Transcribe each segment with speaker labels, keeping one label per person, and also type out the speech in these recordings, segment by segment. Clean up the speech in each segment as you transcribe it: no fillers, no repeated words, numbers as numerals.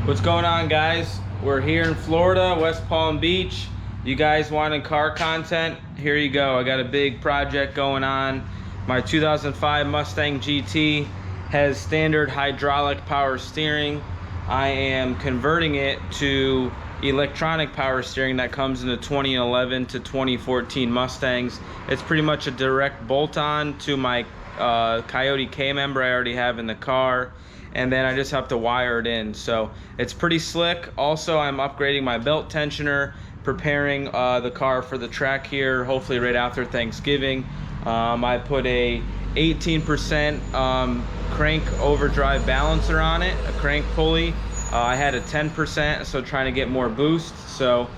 Speaker 1: What's going on, guys? We're here in Florida, West Palm Beach. You guys wanted car content? Here you go. I got a big project going on. My 2005 Mustang GT has standard hydraulic power steering. I am converting it to electronic power steering that comes in the 2011 to 2014 Mustangs. It's pretty much a direct bolt-on to my Coyote K member I already have in the car, and then I just have to wire it in. So it's pretty slick. Also, I'm upgrading my belt tensioner, preparing the car for the track here, hopefully right after Thanksgiving. I put a 18% crank overdrive balancer on it, a crank pulley. I had a 10%, so trying to get more boost, so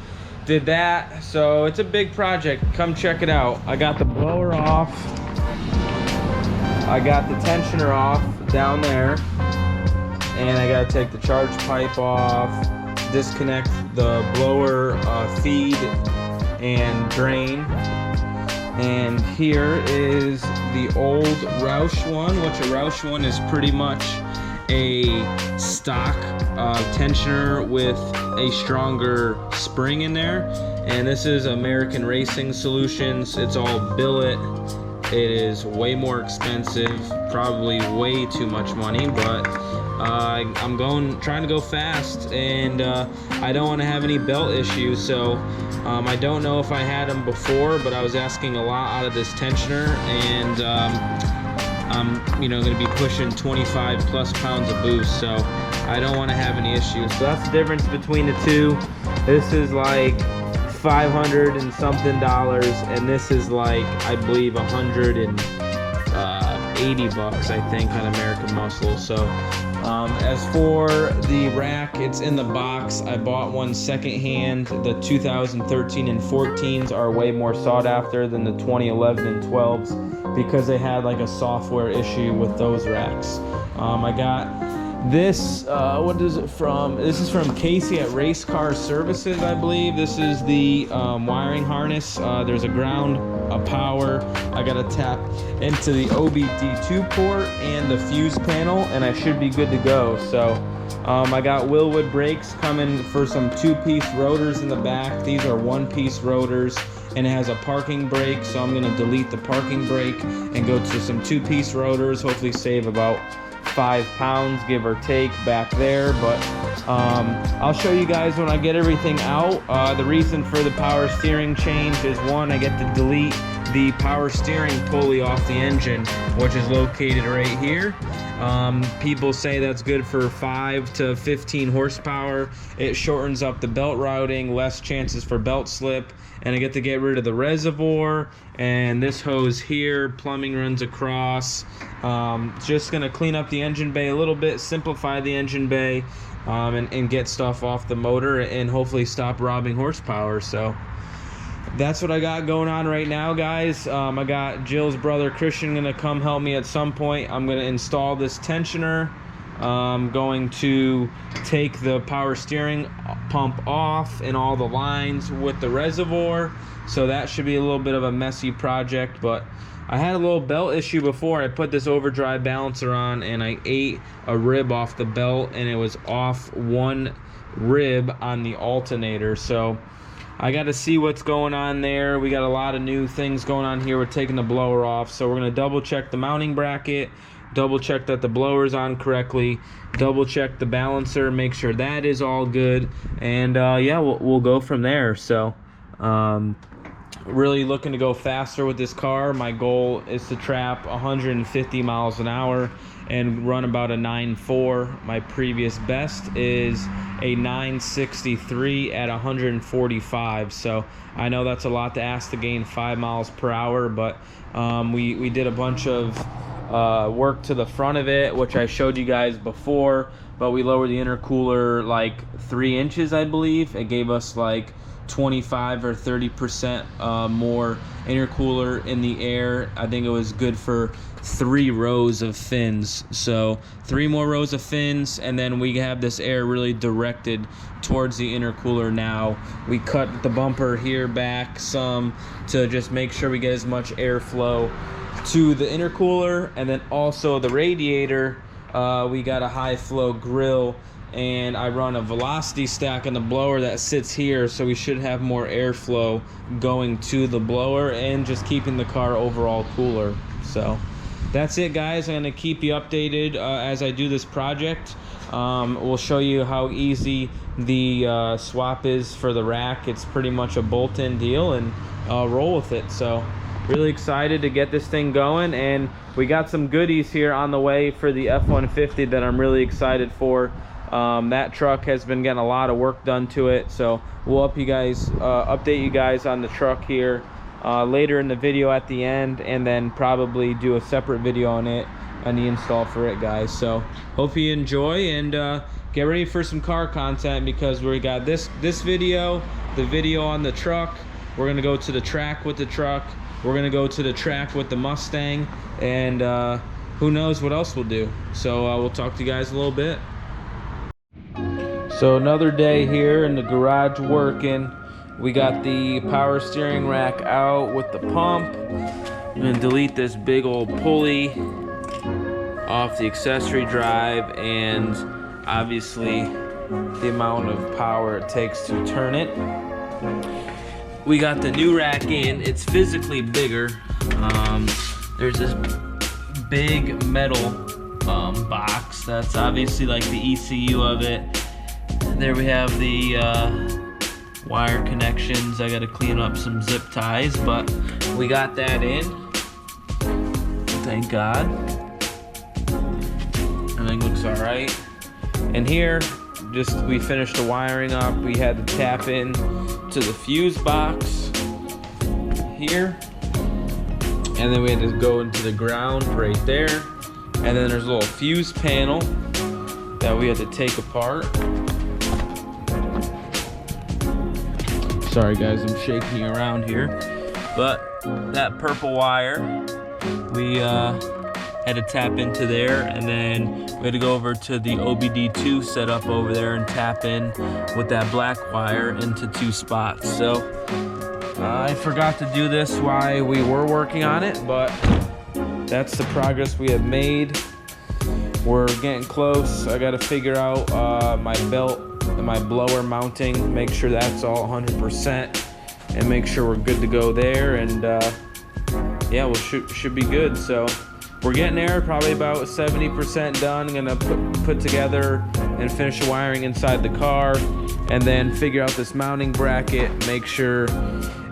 Speaker 1: did that. So it's a big project. Come check it out. I got the blower off, I got the tensioner off down there, and I gotta take the charge pipe off, disconnect the blower feed and drain. And here is the old Roush one, which a Roush one is pretty much a stock tensioner with a stronger spring in there. And this is American Racing Solutions. It's all billet. It is way more expensive, probably way too much money, but I'm trying to go fast, and I don't want to have any belt issues. So I don't know if I had them before, but I was asking a lot out of this tensioner, and I'm going to be pushing 25 plus pounds of boost, so I don't want to have any issues. So that's the difference between the two. This is like $500 and something, and this is like, I believe, $180 bucks, I think, on American Muscle. So as for the rack, it's in the box. I bought one secondhand. The 2013 and 14s are way more sought after than the 2011 and 12s because they had like a software issue with those racks. I got this, what is it from? This is from Casey at Race Car Services, I believe. This is the wiring harness. There's a ground, a power. I gotta tap into the OBD2 port and the fuse panel, and I should be good to go. So I got Willwood brakes coming for some 2-piece rotors in the back. These are 1-piece rotors, and it has a parking brake, so I'm gonna delete the parking brake and go to some 2-piece rotors, hopefully save about 5 pounds, give or take, back there. But I'll show you guys when I get everything out. The reason for the power steering change is, one, I get to delete the power steering pulley off the engine, which is located right here. People say that's good for 5 to 15 horsepower. It shortens up the belt routing, less chances for belt slip, and I get to get rid of the reservoir and this hose here. Plumbing runs across. Just gonna clean up the engine bay a little bit, simplify the engine bay, and get stuff off the motor and hopefully stop robbing horsepower. So that's what I got going on right now, guys. I got Jill's brother Christian gonna come help me at some point. I'm gonna install this tensioner. I'm going to take the power steering pump off and all the lines with the reservoir. So that should be a little bit of a messy project, but I had a little belt issue before. I put this overdrive balancer on and I ate a rib off the belt, and it was off one rib on the alternator. So I got to see what's going on there. We got a lot of new things going on here. We're taking the blower off, so we're going to double check the mounting bracket, double check that the blower's on correctly, double check the balancer, make sure that is all good, and yeah, we'll go from there. So really looking to go faster with this car. My goal is to trap 150 miles an hour and run about a 9.4. My previous best is a 963 at 145. So I know that's a lot to ask to gain 5 miles per hour, but we did a bunch of work to the front of it, which I showed you guys before, but we lowered the intercooler like 3 inches, I believe. It gave us like 25 or 30% more intercooler in the air. I think it was good for 3 rows of fins. So 3 more rows of fins, and then we have this air really directed towards the intercooler now. We cut the bumper here back some to just make sure we get as much airflow to the intercooler, and then also the radiator. We got a high flow grill and I run a velocity stack on the blower that sits here, so we should have more airflow going to the blower and just keeping the car overall cooler. So that's it, guys. I'm gonna keep you updated as I do this project. We'll show you how easy the swap is for the rack. It's pretty much a bolt-in deal, and roll with it. So really excited to get this thing going, and we got some goodies here on the way for the F-150 that I'm really excited for. That truck has been getting a lot of work done to it, so we'll update you guys on the truck here later in the video at the end, and then probably do a separate video on it, on the install for it, guys. So hope you enjoy, and get ready for some car content, because we got this video, the video on the truck. We're gonna go to the track with the truck. We're gonna go to the track with the Mustang, and who knows what else we'll do. So we'll talk to you guys a little bit. So another day here in the garage working. We got the power steering rack out with the pump. I'm gonna delete this big old pulley off the accessory drive, and obviously the amount of power it takes to turn it. We got the new rack in. It's physically bigger. There's this big metal box that's obviously like the ECU of it. There we have the wire connections. I gotta clean up some zip ties, but we got that in, thank God. Everything looks all right. And here, we finished the wiring up. We had to tap in to the fuse box here, and then we had to go into the ground right there, and then there's a little fuse panel that we had to take apart. Sorry guys, I'm shaking you around here, but that purple wire we had to tap into there, and then we had to go over to the OBD2 setup over there and tap in with that black wire into 2 spots. So I forgot to do this while we were working on it, but that's the progress we have made. We're getting close. I got to figure out my belt and my blower mounting, make sure that's all 100%, and make sure we're good to go there, and yeah, we should be good. So we're getting there, probably about 70% done. Gonna put together and finish the wiring inside the car, and then figure out this mounting bracket, make sure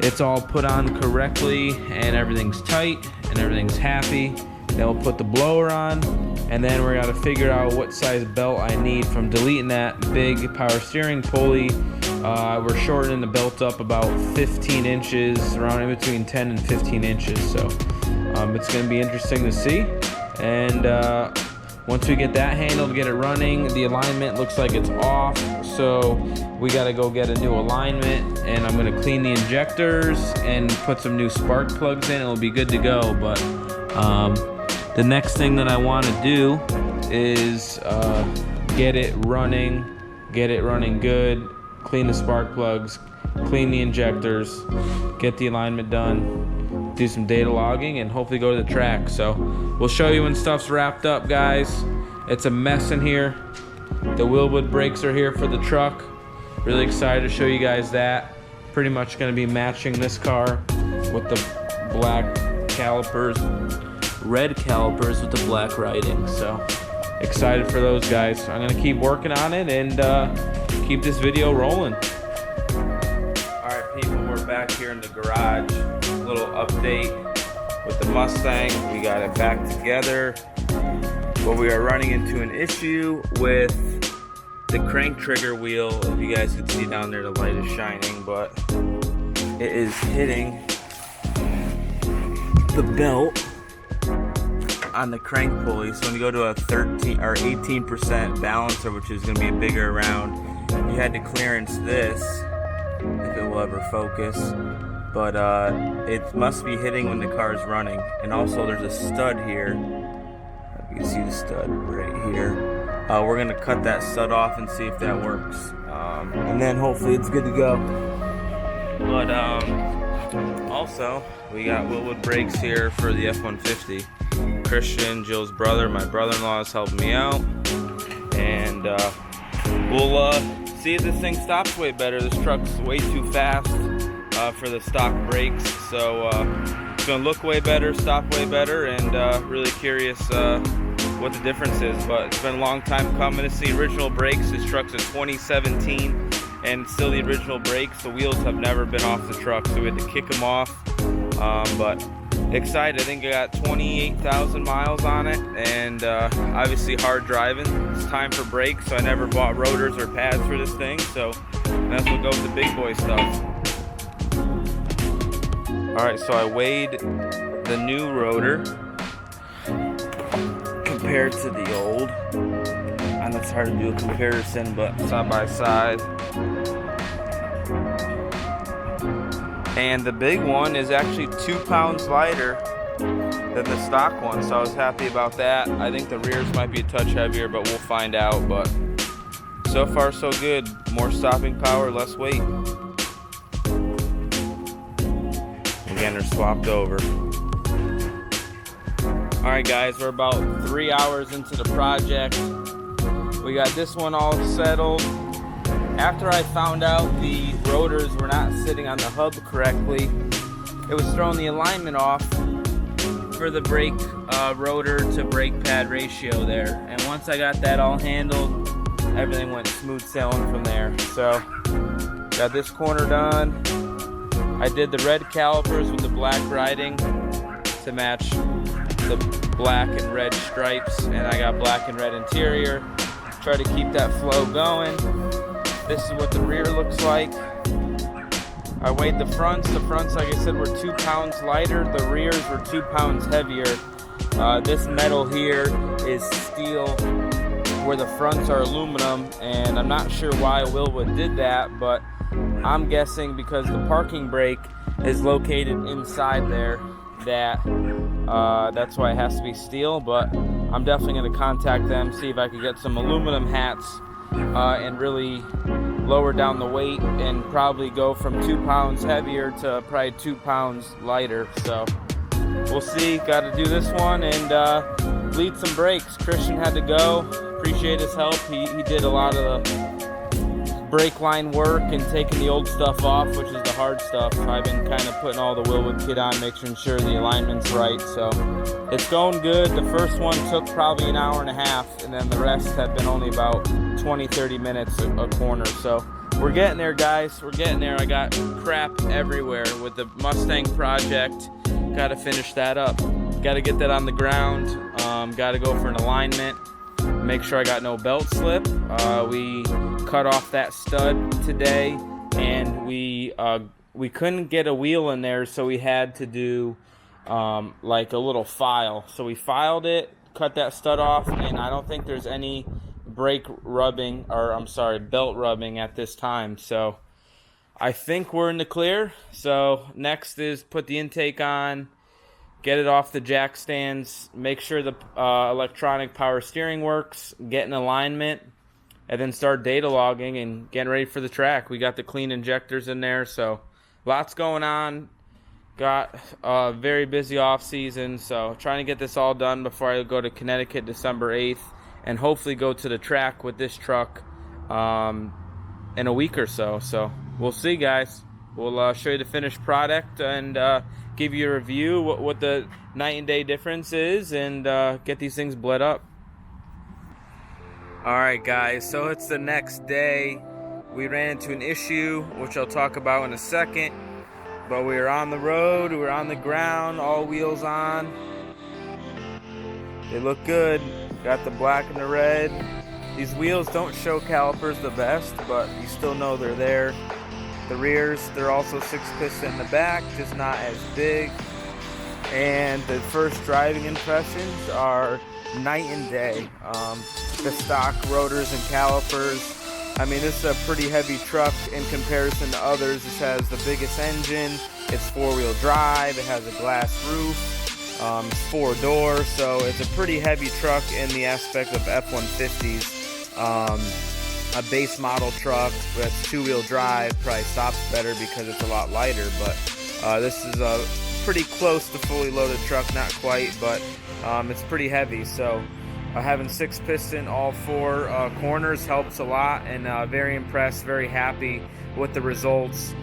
Speaker 1: it's all put on correctly and everything's tight and everything's happy. Then we'll put the blower on, and then we're gonna figure out what size belt I need from deleting that big power steering pulley. We're shortening the belt up about 15 inches, around in between 10 and 15 inches. So it's gonna be interesting to see. And once we get that handled, get it running, the alignment looks like it's off. So we gotta go get a new alignment, and I'm gonna clean the injectors and put some new spark plugs in. It'll be good to go. But the next thing that I want to do is get it running good, clean the spark plugs, clean the injectors, get the alignment done, do some data logging, and hopefully go to the track. So we'll show you when stuff's wrapped up, guys. It's a mess in here. The Wilwood brakes are here for the truck. Really excited to show you guys that. Pretty much going to be matching this car with the black calipers, red calipers with the black writing. So excited for those, guys. I'm gonna keep working on it and keep this video rolling. All right, people, we're back here in the garage. A little update with the Mustang. We got it back together, but we are running into an issue with the crank trigger wheel. If you guys can see down there, the light is shining, but it is hitting the belt on the crank pulley. So when you go to a 13 or 18% balancer, which is going to be a bigger round, you had to clearance this, if it will ever focus, but it must be hitting when the car is running. And also there's a stud here. You can see the stud right here. We're going to cut that stud off and see if that works, and then hopefully it's good to go. But also we got Wilwood brakes here for the F-150. Christian, Jill's brother, my brother-in-law, is helping me out, and We'll see if this thing stops way better. This truck's way too fast for the stock brakes, so it's gonna look way better, stop way better, and really curious what the difference is. But it's been a long time coming. It's the original brakes. This truck's a 2017 and still the original brakes. The wheels have never been off the truck, so we had to kick them off. But excited. I think I got 28,000 miles on it, and obviously hard driving. It's time for brakes, so I never bought rotors or pads for this thing, so that's what goes to big boy stuff. Alright, so I weighed the new rotor compared to the old. I know it's hard to do a comparison, but side by side. And the big one is actually 2 pounds lighter than the stock one, so I was happy about that. I think the rears might be a touch heavier, but we'll find out. But so far so good. More stopping power, less weight. Again, they're swapped over. Alright guys, we're about 3 hours into the project. We got this one all settled. After I found out the rotors were not sitting on the hub correctly, it was throwing the alignment off for the brake rotor to brake pad ratio there. And once I got that all handled, everything went smooth sailing from there. So, got this corner done. I did the red calipers with the black writing to match the black and red stripes, and I got black and red interior. Try to keep that flow going. This is what the rear looks like. I weighed the fronts. The fronts, like I said, were 2 pounds lighter. The rears were 2 pounds heavier. This metal here is steel where the fronts are aluminum, and I'm not sure why Willwood did that, but I'm guessing because the parking brake is located inside there, that's why it has to be steel. But I'm definitely going to contact them, see if I could get some aluminum hats and really lower down the weight and probably go from 2 pounds heavier to probably 2 pounds lighter. So we'll see. Got to do this one and bleed some brakes. Christian had to go. Appreciate his help. He did a lot of the brake line work and taking the old stuff off, which is the hard stuff. I've been kind of putting all the Willwood kit on, making sure the alignment's right. So it's going good. The first one took probably an hour and a half, and then the rest have been only about 20-30 minutes a corner. So we're getting there, guys. We're getting there. I got crap everywhere with the Mustang project. Got to finish that up. Got to get that on the ground. Got to go for an alignment. Make sure I got no belt slip. We cut off that stud today, and we couldn't get a wheel in there, so we had to do like a little file. So we filed it, cut that stud off, and I don't think there's any brake rubbing, or I'm sorry, belt rubbing at this time. So I think we're in the clear. So next is put the intake on, get it off the jack stands, make sure the electronic power steering works, get an alignment, and then start data logging and getting ready for the track. We got the clean injectors in there, so lots going on. Got a very busy off season, so trying to get this all done before I go to Connecticut December 8th and hopefully go to the track with this truck in a week or so. So we'll see, guys. We'll show you the finished product and give you a review, what the night and day difference is, and get these things bled up. Alright guys, so it's the next day. We ran into an issue, which I'll talk about in a second, but we were on the road, we were on the ground, all wheels on. They look good. Got the black and the red. These wheels don't show calipers the best, but you still know they're there. The rears, they're also 6-piston in the back, just not as big. And the first driving impressions are night and day. The stock rotors and calipers, I mean, this is a pretty heavy truck in comparison to others. This has the biggest engine, it's 4-wheel drive, it has a glass roof, it's 4-door, so it's a pretty heavy truck in the aspect of F150s. A base model truck that's 2-wheel drive probably stops better because it's a lot lighter, but this is a pretty close to fully loaded truck, not quite, but it's pretty heavy. So Having 6-piston all 4 corners helps a lot, and very impressed, very happy with the results.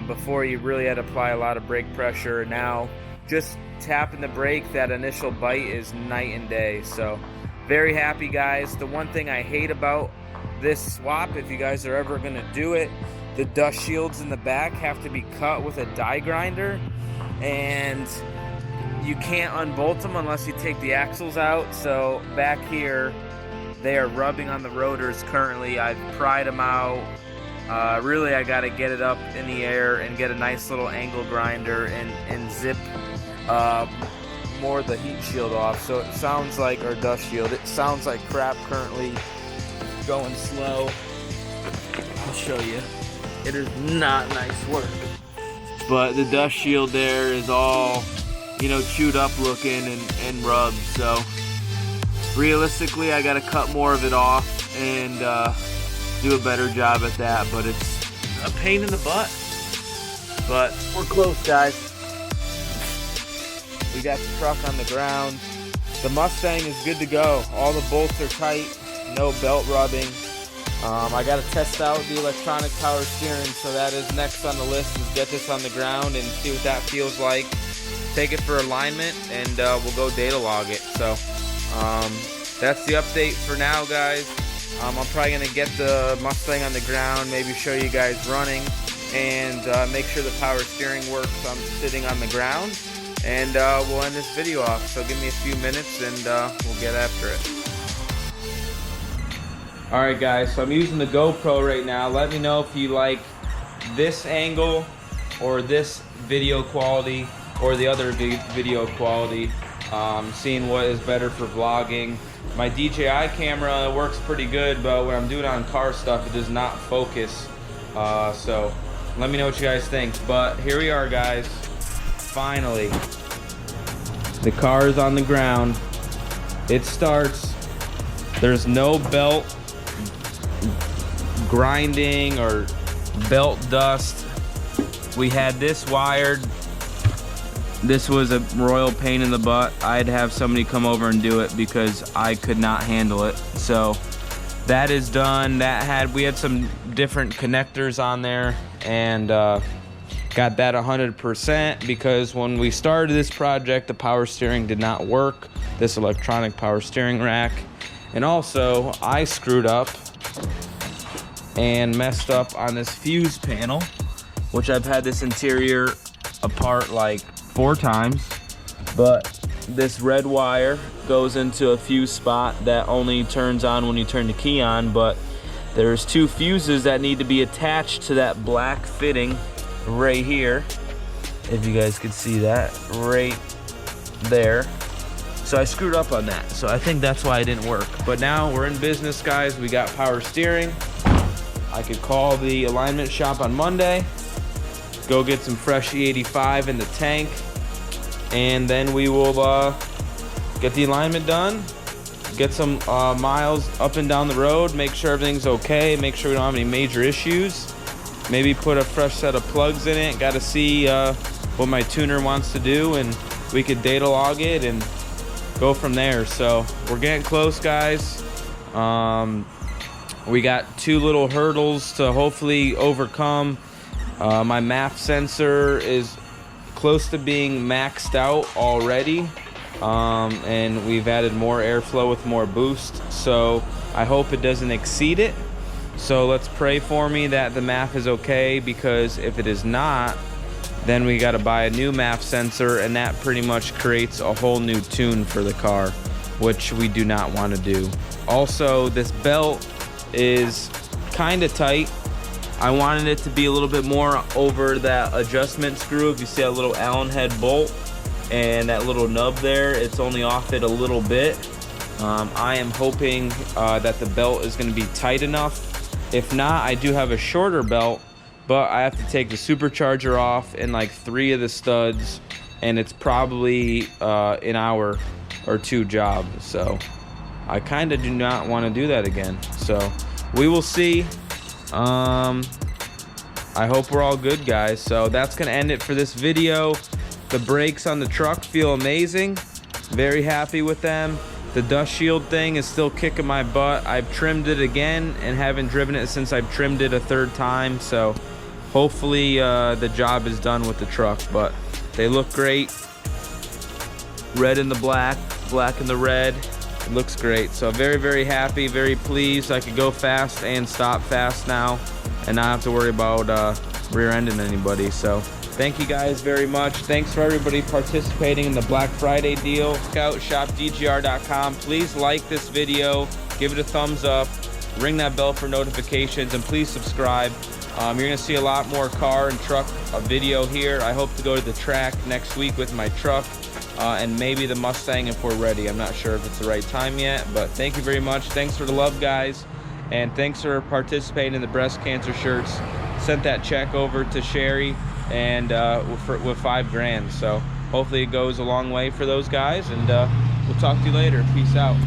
Speaker 1: Before, you really had to apply a lot of brake pressure. Now just tapping the brake, that initial bite is night and day. So very happy, guys. The one thing I hate about this swap, if you guys are ever going to do it, the dust shields in the back have to be cut with a die grinder, and you can't unbolt them unless you take the axles out. So back here, they are rubbing on the rotors currently. I've pried them out. Really, I got to get it up in the air and get a nice little angle grinder and zip more of the heat shield off. So it sounds like, or dust shield, it sounds like crap currently, going slow. I'll show you. It is not nice work. But the dust shield there is all, you know, chewed up looking and rubbed. So realistically, I got to cut more of it off and do a better job at that. But it's a pain in the butt. But we're close, guys. We got the truck on the ground. The Mustang is good to go. All the bolts are tight, no belt rubbing. I got to test out the electronic power steering, so that is next on the list, is get this on the ground and see what that feels like. Take it for alignment, and we'll go data log it. So that's the update for now, guys. I'm probably going to get the Mustang on the ground, maybe show you guys running, and make sure the power steering works. I'm sitting on the ground, and we'll end this video off. So give me a few minutes, and we'll get after it. Alright guys, so I'm using the GoPro right now. Let me know if you like this angle or this video quality or the other video quality. Seeing what is better for vlogging. My DJI camera works pretty good, but when I'm doing on car stuff, it does not focus. So let me know what you guys think. But here we are, guys. Finally, the car is on the ground. It starts. There's no belt grinding or belt dust. We had this wired. This was a royal pain in the butt. I'd have somebody come over and do it because I could not handle it. So that is done. We had some different connectors on there, and got that 100% because when we started this project, the power steering did not work, this electronic power steering rack. And also, I screwed up and messed up on this fuse panel, which I've had this interior apart like 4 times. But this red wire goes into a fuse spot that only turns on when you turn the key on, but there's 2 fuses that need to be attached to that black fitting right here. If you guys could see that right there. So I screwed up on that. So I think that's why it didn't work. But now we're in business, guys. We got power steering. I could call the alignment shop on Monday, go get some fresh E85 in the tank, and then we will get the alignment done, get some miles up and down the road, make sure everything's okay, make sure we don't have any major issues, maybe put a fresh set of plugs in it. Got to see what my tuner wants to do, and we could data log it and go from there. So we're getting close, guys. We got 2 little hurdles to hopefully overcome. My MAF sensor is close to being maxed out already, and we've added more airflow with more boost, so I hope it doesn't exceed it. So let's pray for me that the MAF is okay, because if it is not, then we got to buy a new MAF sensor, and that pretty much creates a whole new tune for the car, which we do not want to do. Also, this belt is kind of tight. I wanted it to be a little bit more over that adjustment screw. If you see that little Allen head bolt and that little nub there, it's only off it a little bit. I am hoping that the belt is going to be tight enough. If not, I do have a shorter belt, but I have to take the supercharger off and like 3 of the studs, and it's probably an hour or 2 job. So I kind of do not want to do that again. So we will see. I hope we're all good, guys. So that's gonna end it for this video. The brakes on the truck feel amazing. Very happy with them. The dust shield thing is still kicking my butt. I've trimmed it again and haven't driven it since I've trimmed it a third time. So hopefully the job is done with the truck, but they look great. Red in the black, black in the red. It looks great. So very, very happy, very pleased. I could go fast and stop fast now and not have to worry about rear-ending anybody. So thank you guys very much. Thanks for everybody participating in the Black Friday deal. Check out shopdgr.com. Please like this video, give it a thumbs up, ring that bell for notifications, and please subscribe. You're gonna see a lot more car and truck video here. I hope to go to the track next week with my truck and maybe the Mustang if we're ready. I'm not sure if it's the right time yet, but thank you very much. Thanks for the love, guys, and thanks for participating in the breast cancer shirts. Sent that check over to Sherry and with $5 grand. So hopefully it goes a long way for those guys, and we'll talk to you later. Peace out.